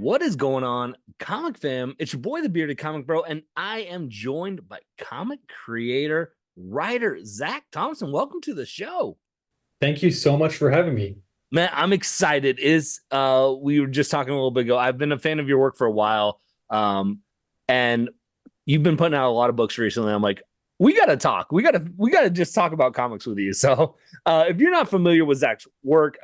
What is going on, comic fam? It's your boy, the Bearded Comic Bro, and I am joined by comic creator, writer Zac Thompson. Welcome to the show, Thank you so much for having me. man. I'm excited. Is We were just talking a little bit ago. I've been a fan of your work for a while, and you've been putting out a lot of books recently. I'm like, we gotta talk. We gotta just talk about comics with you. So, if you're not familiar with Zac's work,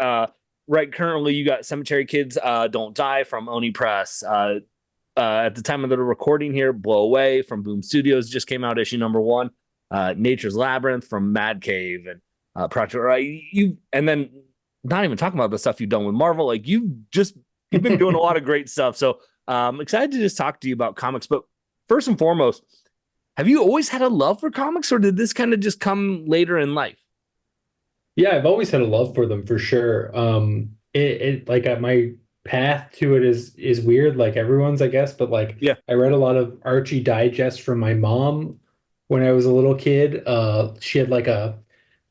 right currently you got Cemetery Kids Don't Die from Oni Press. At the time of the recording here, Blow Away from Boom Studios just came out, issue number one. Nature's Labyrinth from Mad Cave and Project right. You and then not even talking about the stuff you've done with Marvel. Like you've been doing a lot of great stuff. So I'm excited to just talk to you about comics. But first and foremost, have you always had a love for comics, or did this kind of just come later in life? Yeah, I've always had a love for them for sure. My path to it is weird, like everyone's, I guess, but like Yeah. I read a lot of Archie Digest from my mom when I was a little kid. She had like a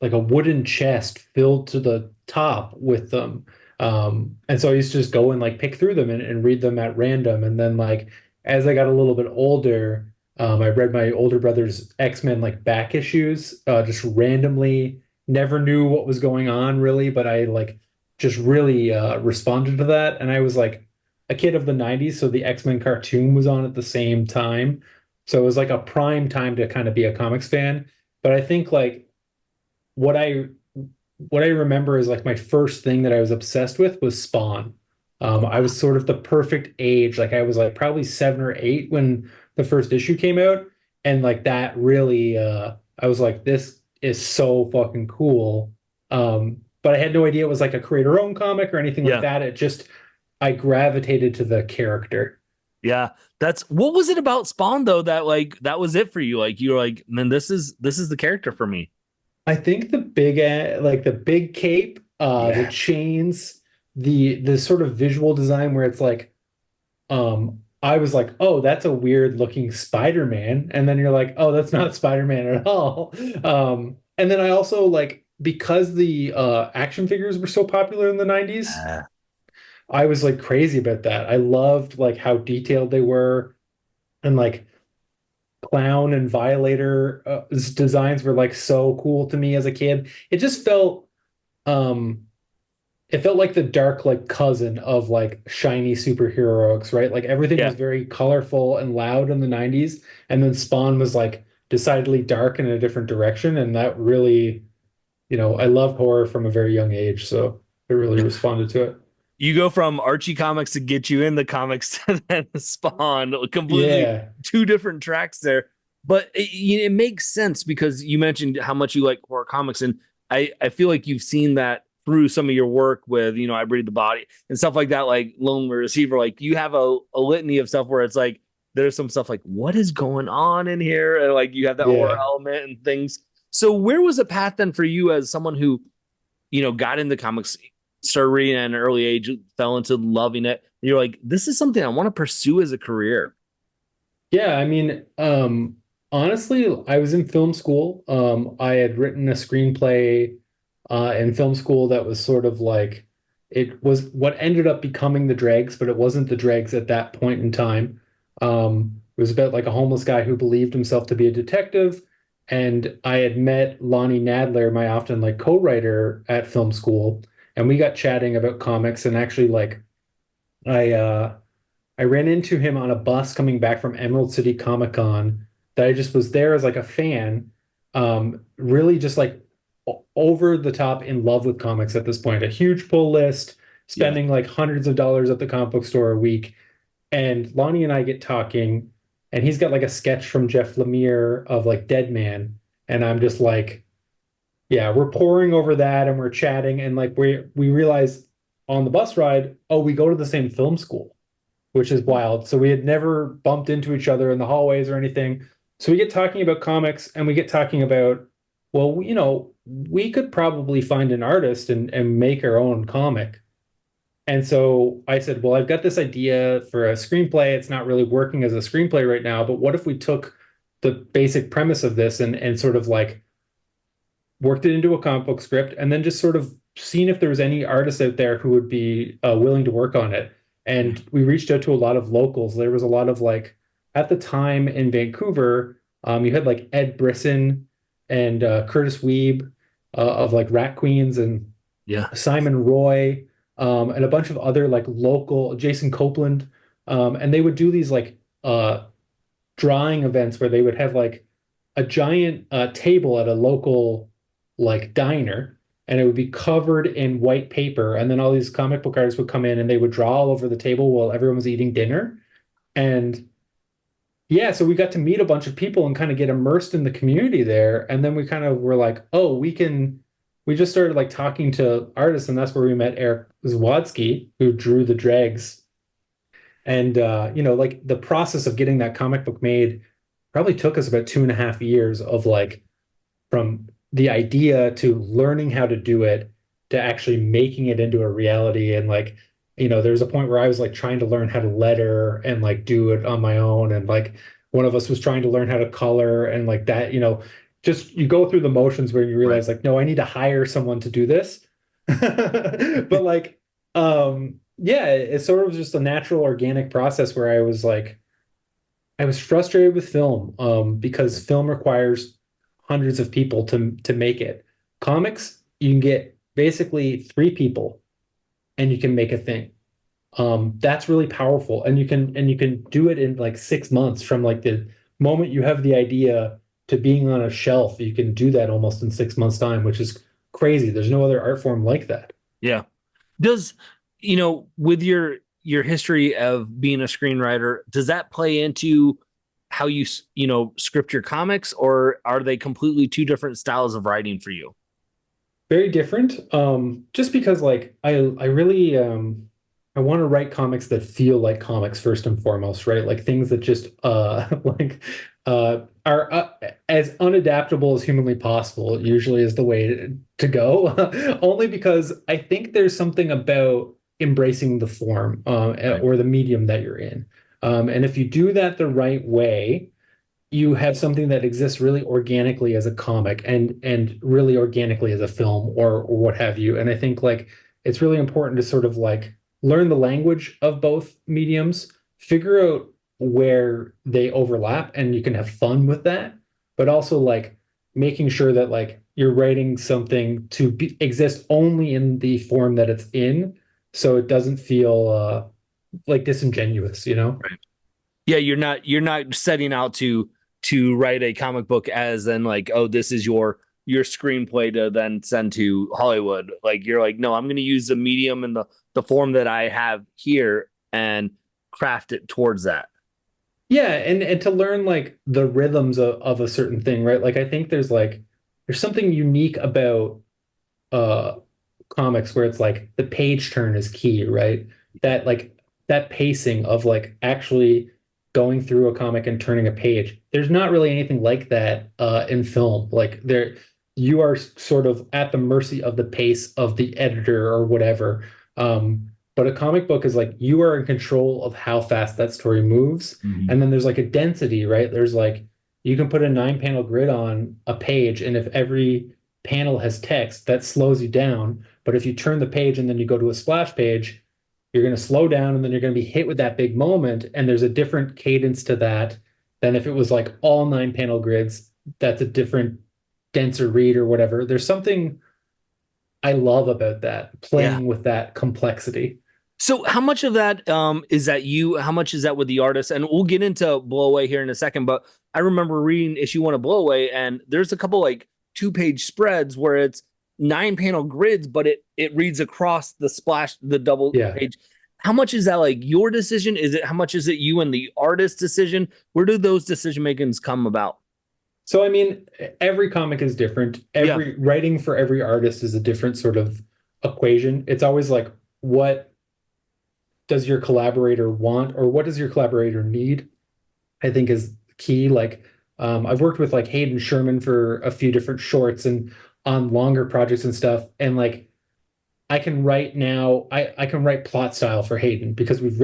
wooden chest filled to the top with them. And so I used to just go and like pick through them and read them at random. And then like as I got a little bit older, I read my older brother's X-Men like back issues, just randomly, never knew what was going on really, but I like just really responded to that. And I was like a kid of the 90s, so the X-Men cartoon was on at the same time. So it was like a prime time to kind of be a comics fan. But I think like what I what I remember is like my first thing that I was obsessed with was Spawn. I was sort of the perfect age. Like I was like probably 7 or 8 when the first issue came out. And like that really I was like, this is so fucking cool. But I had no idea it was like a creator-owned comic or anything like Yeah. that. It just I gravitated to the character. Yeah. That's what was it about Spawn though that was it for you? Like you're like, man, this is the character for me. I think the like the big cape, the Yeah. chains, the sort of visual design where it's like, I was like, oh, that's a weird looking Spider-Man, and then you're like, oh, that's not Spider-Man at all. And then I also like because the action figures were so popular in the 90s, Uh, I was like crazy about that. I loved like how detailed they were, and like Clown and Violator designs were like so cool to me as a kid. Um it felt like the dark like cousin of like shiny superheroics, right? Like everything yeah. was very colorful and loud in the 90s, and then Spawn was like decidedly dark in a different direction, and that really, I love horror from a very young age, so I really responded to it. You go from Archie comics to get you in the comics to then Spawn, completely Yeah. two different tracks there. But it makes sense because you mentioned how much you like horror comics, and I feel like you've seen that through some of your work with I Breathe the Body and stuff like that, like Lone Receiver. Like you have a litany of stuff where it's like there's some stuff like what is going on in here, and like you have that horror Yeah. element and things. So where was the path then for you as someone who got into comics, started reading at an early age, fell into loving it. You're like, this is something I want to pursue as a career. Yeah, I mean, honestly, I was in film school. I had written a screenplay in film school that was sort of like it was what ended up becoming the Dregs, but it wasn't the Dregs at that point in time. It was about like a homeless guy who believed himself to be a detective, and I had met Lonnie Nadler, my often like co-writer at film school, and we got chatting about comics, and actually like I uh I ran into him on a bus coming back from Emerald City Comic Con that I just was there as like a fan, really just like over the top in love with comics at this point. A huge pull list, Yeah. spending like hundreds of dollars at the comic book store a week. And Lonnie and I get talking, and he's got like a sketch from Jeff Lemire of like Dead Man. And I'm just like, yeah, we're pouring over that and we're chatting. And like we realize on the bus ride, oh, we go to the same film school, which is wild. So we had never bumped into each other in the hallways or anything. So we get talking about comics, and we get talking about, well, we could probably find an artist and make our own comic. And so I said, well, I've got this idea for a screenplay. It's not really working as a screenplay right now, but what if we took the basic premise of this and sort of like worked it into a comic book script, and then just sort of seen if there was any artists out there who would be willing to work on it. Yeah. And we reached out to a lot of locals. There was a lot of like, at the time in Vancouver, you had like Ed Brisson and Curtis Weeb of like Rat Queens and Yeah. Simon Roy, and a bunch of other like local Jason Copeland, and they would do these like drawing events where they would have like a giant table at a local like diner, and it would be covered in white paper, and then all these comic book artists would come in and they would draw all over the table while everyone was eating dinner. And yeah, so we got to meet a bunch of people and kind of get immersed in the community there. And then we kind of were like, oh, we just started like talking to artists, and that's where we met Eric Zwodzki, who drew the dregs. And like the process of getting that comic book made probably took us about 2.5 years of like from the idea to learning how to do it to actually making it into a reality. And like, there's a point where I was like trying to learn how to letter and like do it on my own. And like one of us was trying to learn how to color and like that, just you go through the motions where you Right. realize like, no, I need to hire someone to do this. But like, yeah, it sort of just a natural organic process where I was frustrated with film because film requires hundreds of people to make it. Comics, you can get basically three people and you can make a thing. That's really powerful, and you can do it in like 6 months from like the moment you have the idea to being on a shelf. You can do that almost in 6 months' time, which is crazy. There's no other art form like that. Yeah. Does, with your history of being a screenwriter, does that play into how script your comics, or are they completely two different styles of writing for you? Very different. Just because like I really I want to write comics that feel like comics first and foremost, right? Like things that just like are as unadaptable as humanly possible usually is the way to go. Only because I think there's something about embracing the form Right. or the medium that you're in. And if you do that the right way, you have something that exists really organically as a comic and really organically as a film or what have you. And I think like it's really important to sort of like learn the language of both mediums, figure out where they overlap, and you can have fun with that, but also like making sure that like you're writing something to exist only in the form that it's in, so it doesn't feel like disingenuous, you know? Right. Yeah, you're not setting out to write a comic book as then like, oh, this is your screenplay to then send to Hollywood. Like you're like, no, I'm going to use the medium and the form that I have here and craft it towards that. Yeah, and to learn like the rhythms of a certain thing, right? Like I think there's something unique about uh comics where it's like the page turn is key, right? That like that pacing of like actually going through a comic and turning a page. There's not really anything like that in film. Like there you are sort of at the mercy of the pace of the editor or whatever. But a comic book is like you are in control of how fast that story moves. Mhm. And then there's like a density, right? There's like you can put a 9 panel grid on a page, and if every panel has text, that slows you down. But if you turn the page and then you go to a splash page, you're going to slow down and then you're going to be hit with that big moment. And there's a different cadence to that than if it was like all 9 panel grids. That's a different, denser read or whatever. There's something I love about that, Yeah. playing with that complexity. So how much of that is that you? How much is that with the artist? And we'll get into Blow Away here in a second. But I remember reading issue one of Blow Away, and there's a couple like 2 page spreads where it's 9 panel grids, but it reads across the splash, the double Yeah. page. How much is that like your decision? Is it how much is it you and the artist decision? Where do those decision makings come about? So, I mean, every comic is different. Yeah. Every writing for every artist is a different sort of equation. It's always like, what does your collaborator want or what does your collaborator need? I think is key. Like I've worked with like Hayden Sherman for a few different shorts and on longer projects and stuff. And like I can write now, I can write plot style for Hayden because we've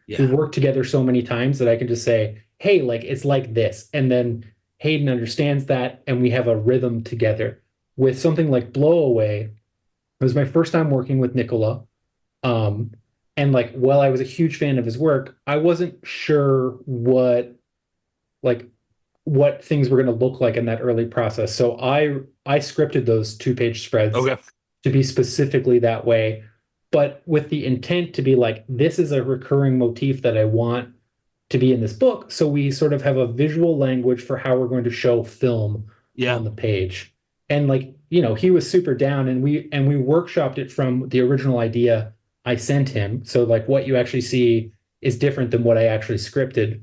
Yeah. worked together so many times that I can just say, hey, like it's like this. And then Hayden understands that and we have a rhythm together. With something like Blow Away, it was my first time working with Nicola. Um, And like, while I was a huge fan of his work, I wasn't sure like what things were going to look like in that early process. So I scripted those two-page spreads Okay. to be specifically that way, but with the intent to be like, this is a recurring motif that I want to be in this book. So we sort of have a visual language for how we're going to show film Yeah. on the page. And like, he was super down, and we workshopped it from the original idea I sent him. So like, what you actually see is different than what I actually scripted,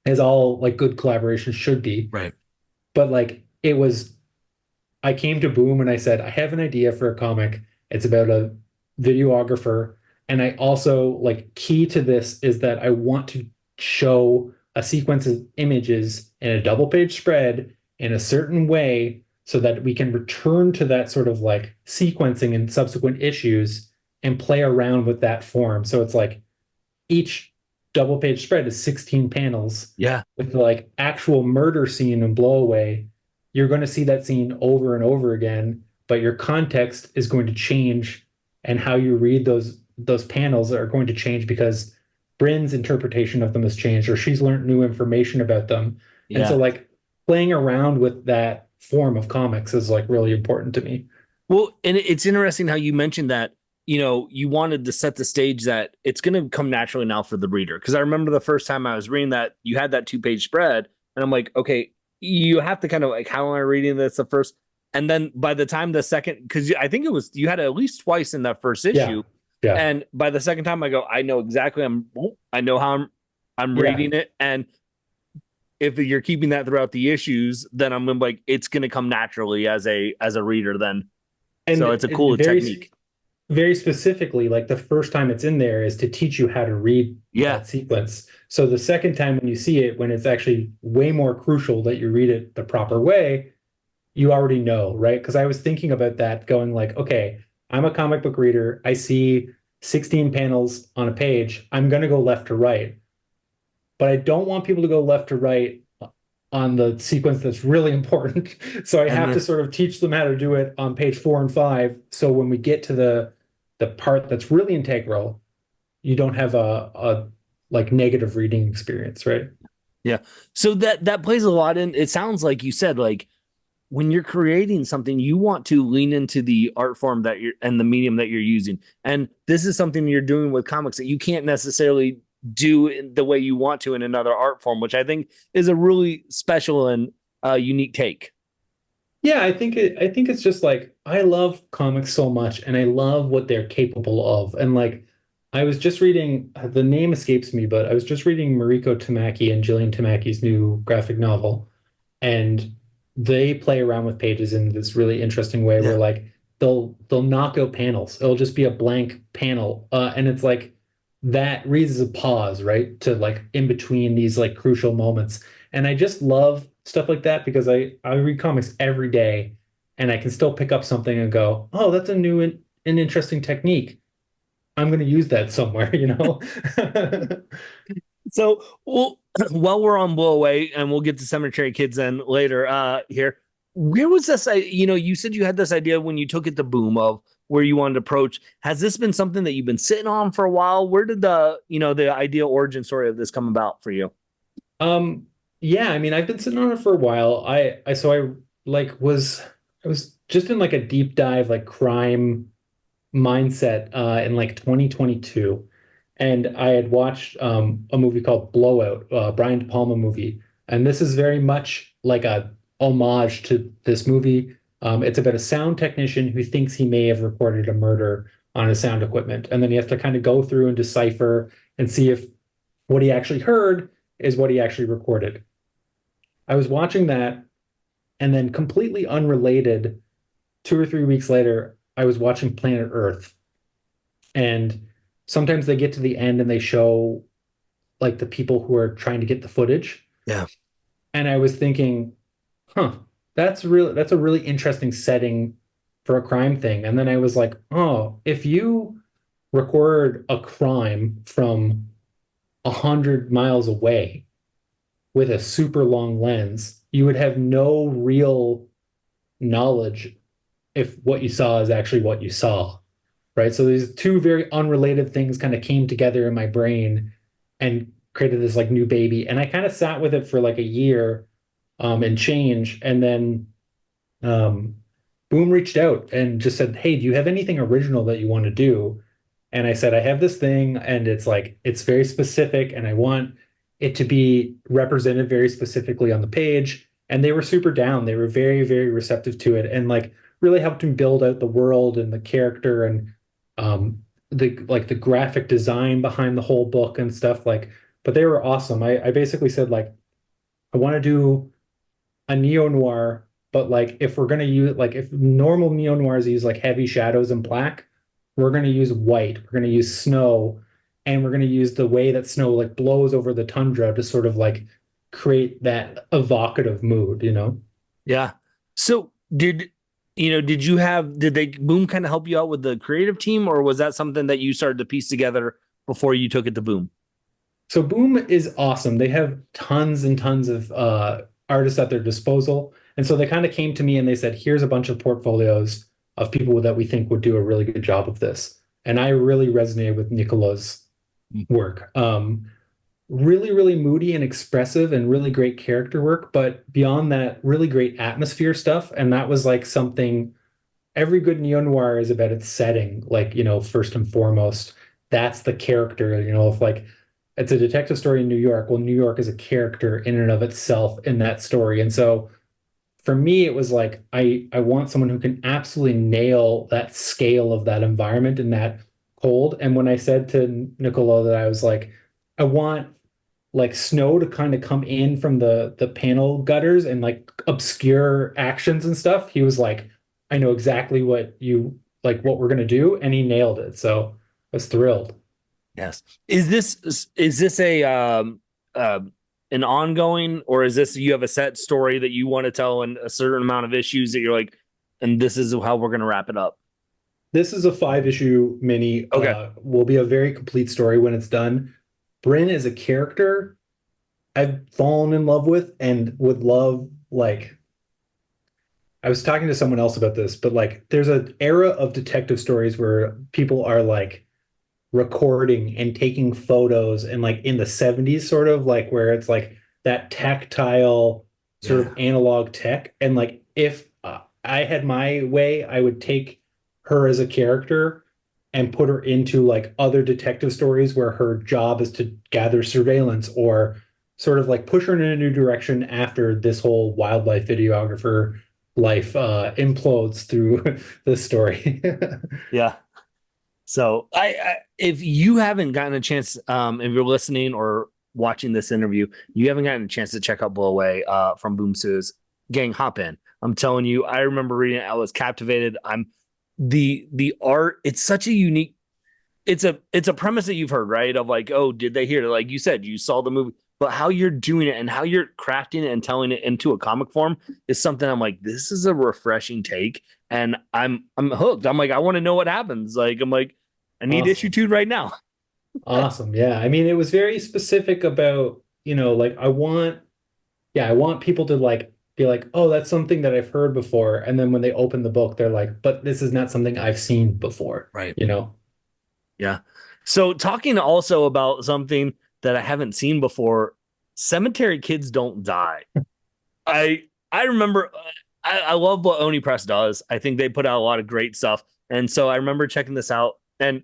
as all like good collaboration should be. Right. But like, I came to Boom and I said, I have an idea for a comic. It's about a videographer. And I also, like, key to this is that I want to show a sequence of images in a double page spread in a certain way so that we can return to that sort of like sequencing in subsequent issues and play around with that form. So it's like each double page spread is 16 panels Yeah. with like actual murder scene and blowaway. You're going to see that scene over and over again, but your context is going to change, and how you read those panels are going to change because Bryn's interpretation of them has changed, or she's learned new information about them. And so Yeah. like, playing around with that form of comics is like really important to me. Well, and it's interesting how you mentioned that, you wanted to set the stage that it's going to come naturally now for the reader. Because I remember the first time I was reading that, you had that 2-page spread, and I'm like, okay, you have to kind of like, how am I reading this the first? And then by the time the second, because I think it was, you had it at least twice in that first Yeah. issue. Yeah. And by the second time I go, I know exactly, I know how I'm Yeah. reading it. And if you're keeping that throughout the issues, then I'm like, it's going to come naturally as a reader then. And So it's a cool technique. very specifically, like, the first time it's in there is to teach you how to read Yeah. that sequence. So the second time when you see it, when it's actually way more crucial that you read it the proper way, you already know, right? Because I was thinking about that, going like, okay, I'm a comic book reader. I see 16 panels on a page. I'm going to go left to right. But I don't want people to go left to right on the sequence that's really important. So I And have to then, sort of teach them how to do it on page 4 and 5. So when we get to the part that's really integral, you don't have a like negative reading experience, right? yeah. So that plays a lot in. It sounds like you said, like, when you're creating something, you want to lean into the art form that you're and the medium that you're using. And this is something you're doing with comics that you can't necessarily do the way you want to in another art form, which I think is a really special and unique take. Yeah, I think it's just like, I love comics so much, and I love what they're capable of. And like, I was just reading, the name escapes me, but I was just reading Mariko Tamaki and Jillian Tamaki's new graphic novel, and they play around with pages in this really interesting way where Yeah. like, they'll knock out panels. It'll just be a blank panel. And it's like, that reads as a pause, right? To like, in between these like crucial moments. And I just love stuff like that because I read comics every day, and I can still pick up something and go, oh, that's a new and interesting technique. I'm going to use that somewhere, you know? So, well, while we're on Blow Away, and we'll get to Cemetery Kids then later, here, where was this? You said you had this idea when you took it to Boom of where you wanted to approach. Has this been something that you've been sitting on for a while? Where did the idea origin story of this come about for you? Um, yeah, I mean, I've been sitting on it for a while. I like I was just in like a deep dive, like, crime mindset in like 2022, and I had watched a movie called Blowout, Brian De Palma movie, and this is very much like a homage to this movie. It's about a sound technician who thinks he may have recorded a murder on his sound equipment, and then he has to kind of go through and decipher and see if what he actually heard is what he actually recorded. I was watching that, and then completely unrelated, 2 or 3 weeks later, I was watching Planet Earth. And sometimes they get to the end and they show like the people who are trying to get the footage. Yeah. And I was thinking, huh, that's a really interesting setting for a crime thing. And then I was like, oh, if you record a crime from 100 miles away with a super long lens, you would have no real knowledge if what you saw is actually what you saw, right? So these two very unrelated things kind of came together in my brain and created this like new baby. And I kind of sat with it for like a year and change. And then um, Boom reached out and just said, "Hey, do you have anything original that you want to do?" And I said, "I have this thing, and it's like it's very specific, and I want it to be represented very specifically on the page." And they were super down. They were very, very receptive to it, and like really helped me build out the world and the character and um, the graphic design behind the whole book and stuff. Like, but they were awesome. I basically said like I want to do a neo-noir, but like if we're gonna use like if normal neo-noirs use like heavy shadows and black, we're gonna use white, we're gonna use snow, and we're gonna use the way that snow like blows over the tundra to sort of like create that evocative mood, you know? Yeah. So did you have did they Boom kind of help you out with the creative team, or was that something that you started to piece together before you took it to Boom? So Boom is awesome. They have tons and tons of artists at their disposal. And so they kind of came to me and they said, here's a bunch of portfolios of people that we think would do a really good job of this. And I really resonated with Nicola's work. Really, really moody and expressive and really great character work. But beyond that, really great atmosphere stuff. And that was like something every good neo-noir is about its setting, like, you know, first and foremost. That's the character, you know, if like it's a detective story in New York. Well, New York is a character in and of itself in that story. And so for me, it was like I want someone who can absolutely nail that scale of that environment and that cold. And when I said to Nicola that I was like, I want like snow to kind of come in from the panel gutters and like obscure actions and stuff, he was like, I know exactly what you like what we're gonna do, and he nailed it. So I was thrilled. Yes. Is this a uh, an ongoing, or is this you have a set story that you want to tell in a certain amount of issues that you're like, and this is how we're gonna wrap it up? This is a 5 issue mini, Okay. will be a very complete story when it's done. Bryn is a character I've fallen in love with and would love like I was talking to someone else about this, but like there's an era of detective stories where people are like recording and taking photos and like in the 70s sort of like where it's like that tactile sort of Yeah. analog tech and like if I had my way I would take her as a character and put her into like other detective stories where her job is to gather surveillance or sort of like push her in a new direction after this whole wildlife videographer life implodes through this story. Yeah. So if you haven't gotten a chance, if you're listening or watching this interview, you haven't gotten a chance to check out Blow Away from Boom Sue's gang, hop in. I'm telling you, I remember reading it, I was captivated. I'm the art, it's such a unique, it's a premise that you've heard, right? Of like, oh, did they hear it? Like you said, you saw the movie, but how you're doing it and how you're crafting it and telling it into a comic form is something I'm like, this is a refreshing take. And I'm hooked. I'm like, I want to know what happens. Like, I'm like, I need issue Awesome. 2 right now. Awesome. Yeah. I mean, it was very specific about, you know, like I want people to like be like, oh, that's something that I've heard before. And then when they open the book, they're like, but this is not something I've seen before, Right. you know? Yeah. So talking also about something that I haven't seen before, Cemetery Kids Don't Die. I remember I love what Oni Press does. I think they put out a lot of great stuff. And so I remember checking this out and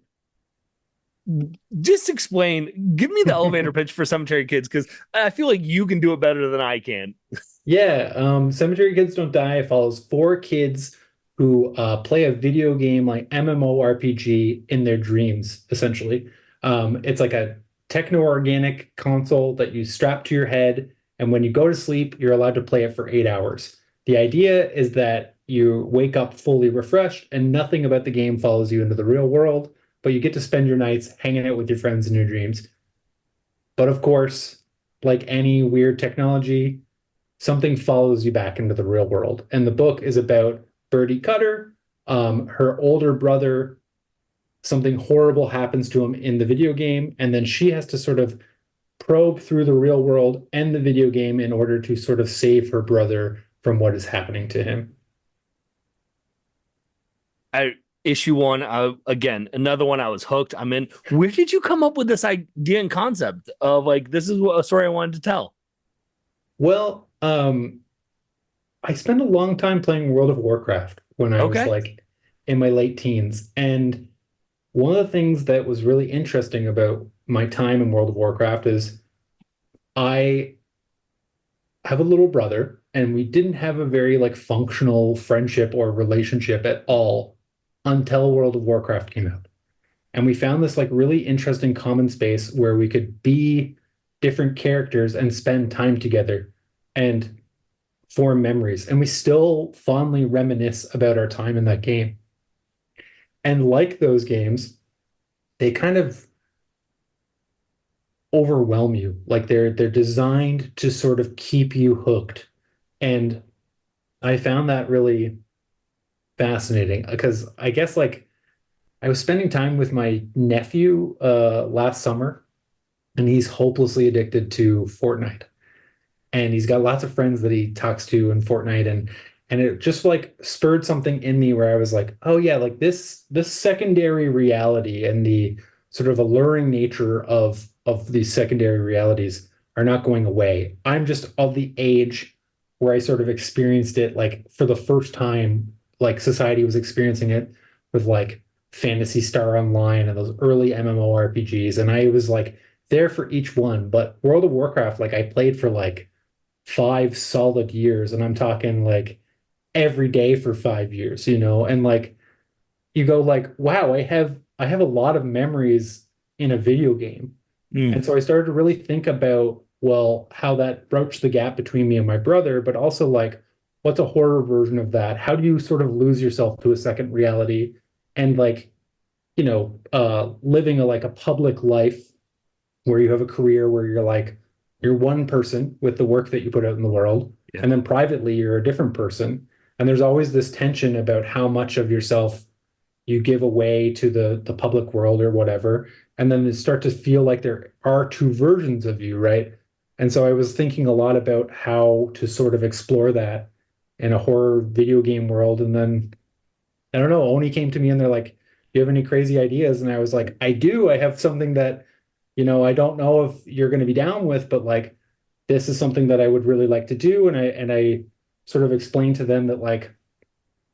just explain, give me the elevator pitch for Cemetery Kids because I feel like you can do it better than I can. Yeah, Cemetery Kids Don't Die follows four kids who play a video game like MMORPG in their dreams, essentially. It's like a techno-organic console that you strap to your head, and when you go to sleep, you're allowed to play it for 8 hours. The idea is that you wake up fully refreshed, and nothing about the game follows you into the real world, but you get to spend your nights hanging out with your friends in your dreams. But of course, like any weird technology, something follows you back into the real world. And the book is about Bertie Cutter, her older brother. Something horrible happens to him in the video game, and then she has to sort of probe through the real world and the video game in order to sort of save her brother from what is happening to him. I issue one. Again, another one I was hooked. I'm in. Where did you come up with this idea and concept of like this is what a story I wanted to tell? Well, I spent a long time playing World of Warcraft when I was Okay. like in my late teens. And one of the things that was really interesting about my time in World of Warcraft is I have a little brother, and we didn't have a very like functional friendship or relationship at all until World of Warcraft came out. And we found this like really interesting common space where we could be different characters and spend time together and form memories. And we still fondly reminisce about our time in that game. And like those games, they kind of overwhelm you. Like they're designed to sort of keep you hooked. And I found that really fascinating because I guess like I was spending time with my nephew last summer, and he's hopelessly addicted to Fortnite. And he's got lots of friends that he talks to in Fortnite, and it just like spurred something in me where I was like, oh yeah, like this secondary reality and the sort of alluring nature of these secondary realities are not going away. I'm just of the age where I sort of experienced it like for the first time, like society was experiencing it with like Fantasy Star Online and those early MMORPGs. And I was like there for each one. But World of Warcraft, like I played for like 5 solid years, and I'm talking like every day for 5 years, and like you go like, wow, I have a lot of memories in a video game. Mm, And so I started to really think about, well, how that broached the gap between me and my brother, but also like, what's a horror version of that? How do you sort of lose yourself to a second reality and like, living a like a public life where you have a career where you're like you're one person with the work that you put out in the world, yeah. and then privately you're a different person. And there's always this tension about how much of yourself you give away to the public world or whatever. And then it start to feel like there are two versions of you, right? And so I was thinking a lot about how to sort of explore that in a horror video game world. And then I don't know, Oni came to me and they're like, "Do you have any crazy ideas?" And I was like, "I do. I have something that, I don't know if you're going to be down with, but like this is something that I would really like to do." And I sort of explained to them that like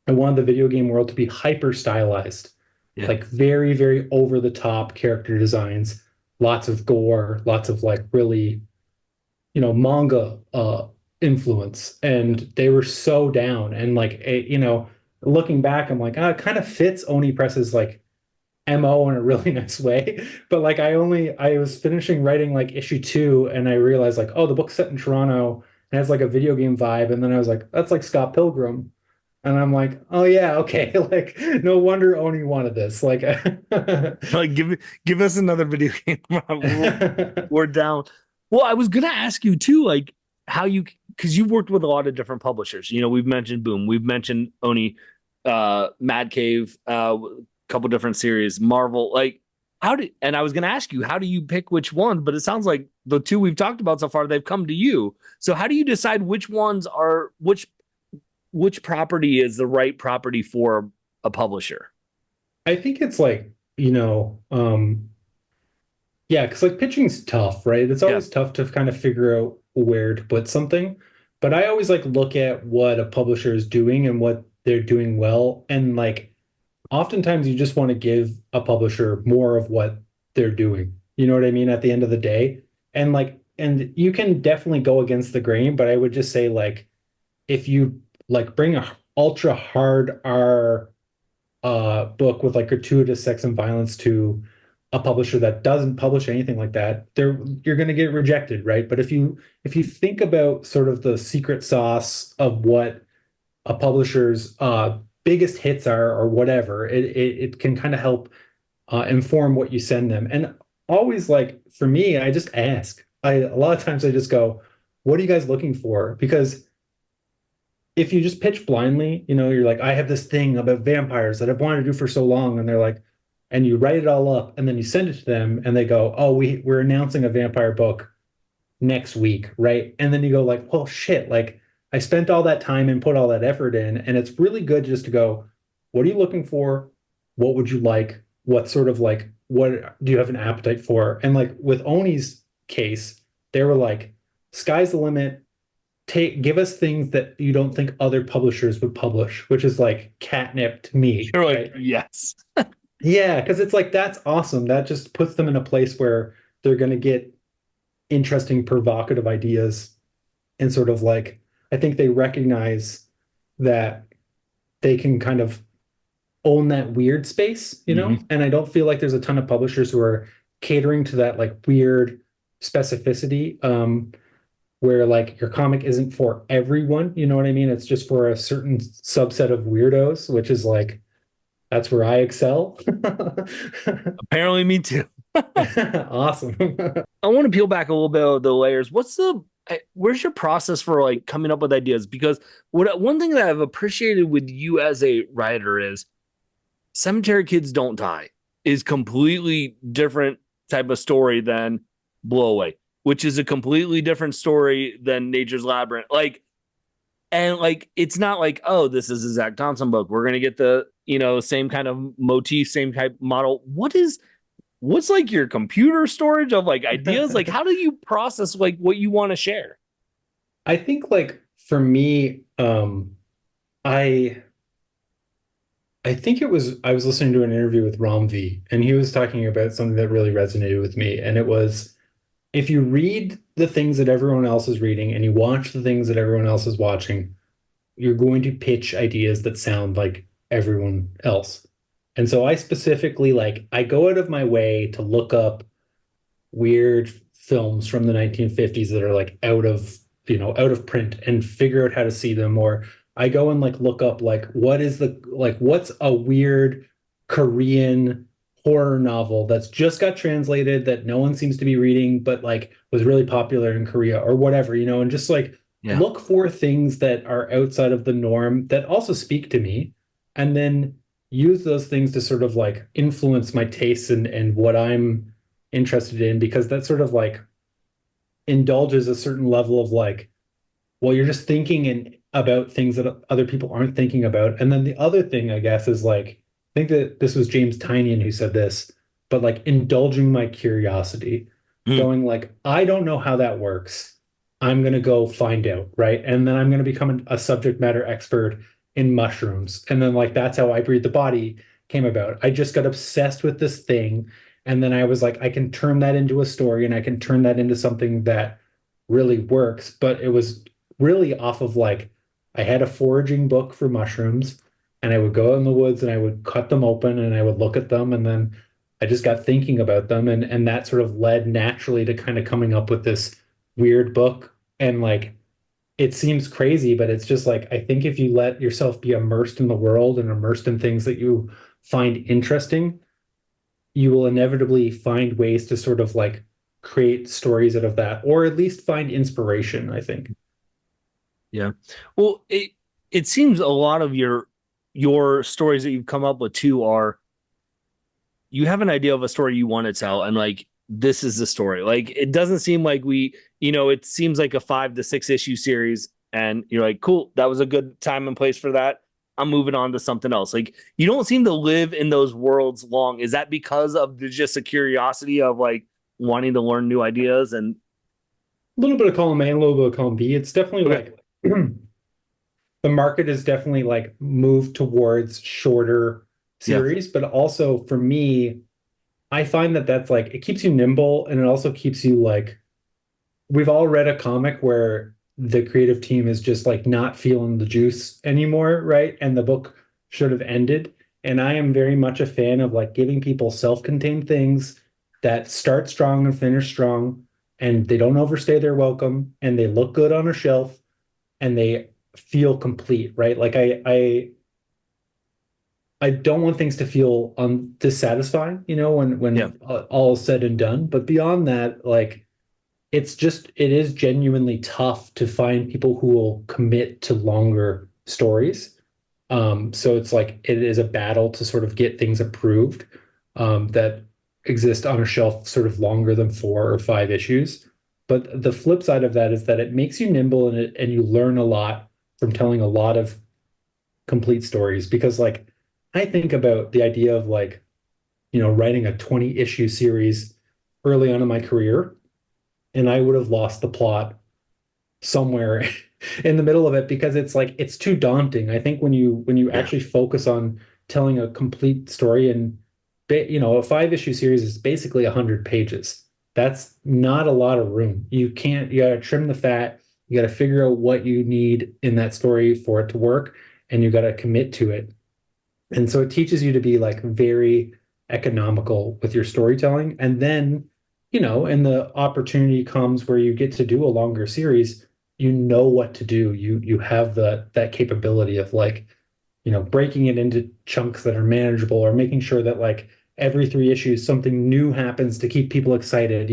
I wanted the video game world to be hyper stylized, Yeah. like very, very over the top character designs, lots of gore, lots of like really, manga influence. And they were so down. And like, looking back, I'm like, it kind of fits Oni Press's like MO in a really nice way. But like, I was finishing writing like issue 2, and I realized like, oh, the book's set in Toronto and has like a video game vibe. And then I was like, that's like Scott Pilgrim. And I'm like, oh yeah, okay. Like, no wonder Oni wanted this. Like, Like give us another video game. We're down. Well, I was gonna ask you too, like how you because you've worked with a lot of different publishers. We've mentioned Boom, we've mentioned Oni, Mad Cave, couple different series, Marvel. Like, and I was gonna ask you, how do you pick which ones? But it sounds like the two we've talked about so far, they've come to you. So how do you decide which ones are which property is the right property for a publisher? I think it's like, yeah, because like pitching's tough, right? It's Yeah. always tough to kind of figure out where to put something. But I always like look at what a publisher is doing and what they're doing well. And like oftentimes you just want to give a publisher more of what they're doing. You know what I mean? At the end of the day. And you can definitely go against the grain, but I would just say like if you like bring a ultra hard R book with like gratuitous sex and violence to a publisher that doesn't publish anything like that, you're going to get rejected, right? But if you think about sort of the secret sauce of what a publisher's biggest hits are or whatever, it can kind of help inform what you send them. And always like for me, I just ask. A lot of times I just go, "What are you guys looking for?" Because if you just pitch blindly, you're like, I have this thing about vampires that I've wanted to do for so long, and they're like, and you write it all up, and then you send it to them, and they go, oh, we're announcing a vampire book next week, right? And then you go like, well, shit, like I spent all that time and put all that effort in, and it's really good just to go, what are you looking for? what would you like? What sort of like, what do you have an appetite for? And like with Oni's case, they were like, sky's the limit. Give us things that you don't think other publishers would publish, which is like catnip to me, You're like, right? yes. Yeah, because it's like that's awesome. That just puts them in a place where they're going to get interesting, provocative ideas and sort of like I think they recognize that they can kind of own that weird space, you know? Hmm. And I don't feel like there's a ton of publishers who are catering to that like weird specificity, where like your comic isn't for everyone, you know what I mean? It's just for a certain subset of weirdos, which is like that's where I excel. Apparently, me too. Awesome. I want to peel back a little bit of the layers. Where's your process for like coming up with ideas? Because one thing that I've appreciated with you as a writer is Cemetery Kids Don't Die is completely different type of story than Blow Away, which is a completely different story than Nature's Labyrinth. Like, it's not like, oh, this is a Zac Thompson book. We're gonna get the same kind of motif, same type model. What's like your computer storage of like ideas? Like, how do you process like what you want to share? I think like for me, I I think I was listening to an interview with Ram V, and he was talking about something that really resonated with me, and it was if you read the things that everyone else is reading and you watch the things that everyone else is watching, you're going to pitch ideas that sound like everyone else. And so I specifically like I go out of my way to look up weird films from the 1950s that are like out of print and figure out how to see them, or I go and like look up like what's a weird Korean horror novel that's just got translated that no one seems to be reading but like was really popular in Korea or whatever, and just like Yeah. look for things that are outside of the norm that also speak to me, and then use those things to sort of like influence my tastes and what I'm interested in, because that sort of like indulges a certain level of like, well, you're just thinking about things that other people aren't thinking about. And then the other thing, I guess, is like, I think that this was James Tynion who said this, but like indulging my curiosity, Mm. going like, I don't know how that works. I'm going to go find out, right? And then I'm going to become a subject matter expert in mushrooms. And then like that's how I Breathe the Body came about. I just got obsessed with this thing. And then I was like, I can turn that into a story and I can turn that into something that really works. But it was really off of like I had a foraging book for mushrooms, and I would go out in the woods and I would cut them open and I would look at them, and then I just got thinking about them, and that sort of led naturally to kind of coming up with this weird book. And like it seems crazy, but it's just like I think if you let yourself be immersed in the world and immersed in things that you find interesting, you will inevitably find ways to sort of like create stories out of that, or at least find inspiration, I think. Yeah. Well, it seems a lot of your stories that you've come up with too are you have an idea of a story you want to tell, and like this is the story. Like it doesn't seem like it seems like a 5 to 6 issue series, and you're like, cool, that was a good time and place for that. I'm moving on to something else. Like you don't seem to live in those worlds long. Is that because of just a curiosity of like wanting to learn new ideas and A little bit of column A and a little bit of column B. It's definitely okay. like the market is definitely like moved towards shorter Yeah. series, but also for me, I find that that's like it keeps you nimble, and it also keeps you like we've all read a comic where the creative team is just like not feeling the juice anymore, right? And the book should have ended. And I am very much a fan of like giving people self-contained things that start strong and finish strong, and they don't overstay their welcome, and they look good on a shelf, and they feel complete, right? Like I don't want things to feel dissatisfying, Yeah. when all is said and done. But beyond that, like it is genuinely tough to find people who will commit to longer stories. So it's like it is a battle to sort of get things approved, that exist on a shelf sort of longer than 4 or 5 issues. But the flip side of that is that it makes you nimble, and you learn a lot from telling a lot of complete stories, because like I think about the idea of like, writing a 20 issue series early on in my career, and I would have lost the plot somewhere in the middle of it because it's like it's too daunting. I think when you Yeah. actually focus on telling a complete story and a 5 issue series is basically 100 pages. That's not a lot of room. You gotta trim the fat, you gotta figure out what you need in that story for it to work, and you gotta commit to it. And so it teaches you to be like very economical with your storytelling. And then, and the opportunity comes where you get to do a longer series, you know what to do. You have that capability of like, breaking it into chunks that are manageable or making sure that like every 3 issues something new happens to keep people excited,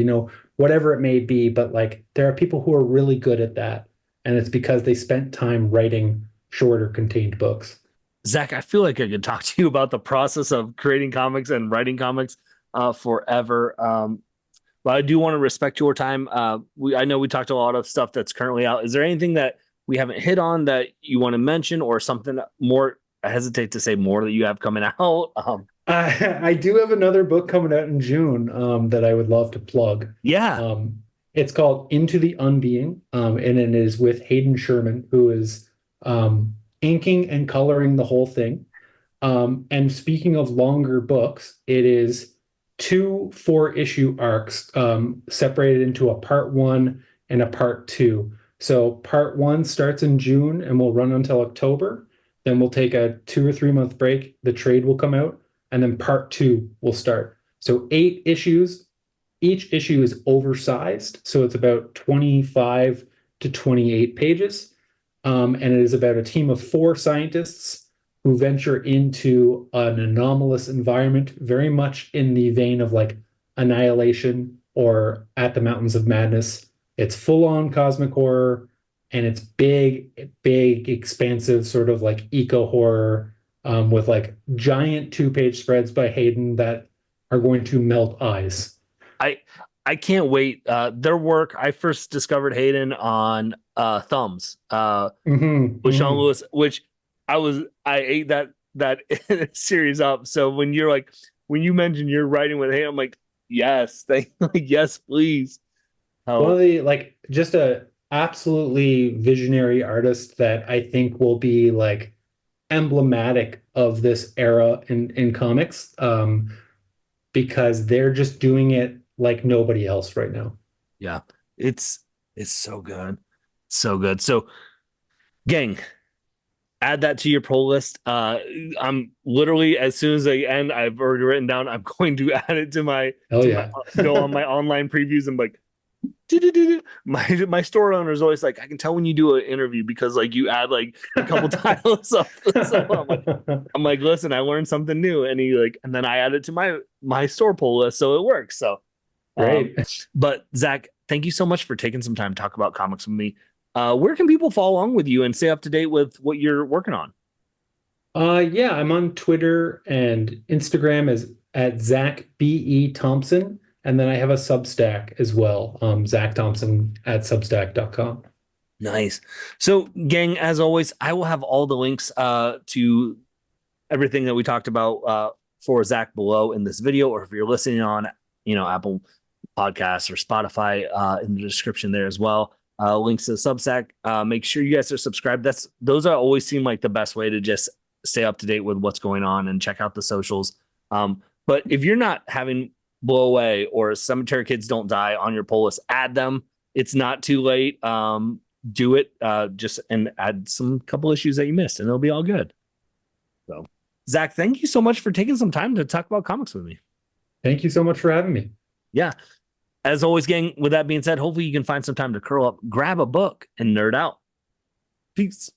whatever it may be. But like there are people who are really good at that. And it's because they spent time writing shorter contained books. Zach, I feel like I could talk to you about the process of creating comics and writing comics forever. But I do want to respect your time. I know we talked a lot of stuff that's currently out. Is there anything that we haven't hit on that you want to mention, or something more? I hesitate to say more that you have coming out. I do have another book coming out in June that I would love to plug. Yeah, It's called Into the Unbeing, and it is with Hayden Sherman, who is inking and coloring the whole thing. And speaking of longer books, it is two 4 issue arcs separated into a part one and a part two. So part one starts in June and will run until October. Then we'll take a 2 or 3 month break. The trade will come out, and then part two will start. So 8 issues. Each issue is oversized, so it's about 25 to 28 pages. And it is about a team of 4 scientists who venture into an anomalous environment, very much in the vein of like Annihilation or At the Mountains of Madness. It's full on cosmic horror, and it's big, big, expansive, sort of like eco horror, with like giant 2 page spreads by Hayden that are going to melt eyes. I I can't wait. Their work. I first discovered Hayden on Thumbs Hmm. with Sean Hmm. Lewis, which I ate that series up. So when you mentioned you're writing with Hayden, I'm like, yes, thank like yes, please. One of Oh the like just a absolutely visionary artist that I think will be like emblematic of this era in comics, because they're just doing it like nobody else right now. yeah, it's it's so good, so good. So gang, add that to your pull list. I'm literally as soon as I end, I've already written down. I'm going to add it Hell to my yeah. go on my online previews and like do. My store owner is always like, I can tell when you do an interview because like you add like a couple titles up. So I'm like, listen, I learned something new, and he like, and then I add it to my store pull list, so it works. So, um, Great. but Zach, thank you so much for taking some time to talk about comics with me. Where can people follow along with you and stay up to date with what you're working on? Yeah, I'm on Twitter and Instagram as at Zac B.E. Thompson. And then I have a Substack as well, Zac Thompson at substack.com. Nice. So, gang, as always, I will have all the links to everything that we talked about for Zach below in this video, or if you're listening on, Apple Podcasts or Spotify, in the description there as well. Links to the Substack. Make sure you guys are subscribed. Those are always seem like the best way to just stay up to date with what's going on and check out the socials. But if you're not having Blow Away or Cemetery Kids Don't Die on your poll list, add them. It's not too late. Do it. Just and add some couple issues that you missed, and it'll be all good. So, Zach, thank you so much for taking some time to talk about comics with me. Thank you so much for having me. Yeah. As always, gang, with that being said, hopefully you can find some time to curl up, grab a book, and nerd out. Peace.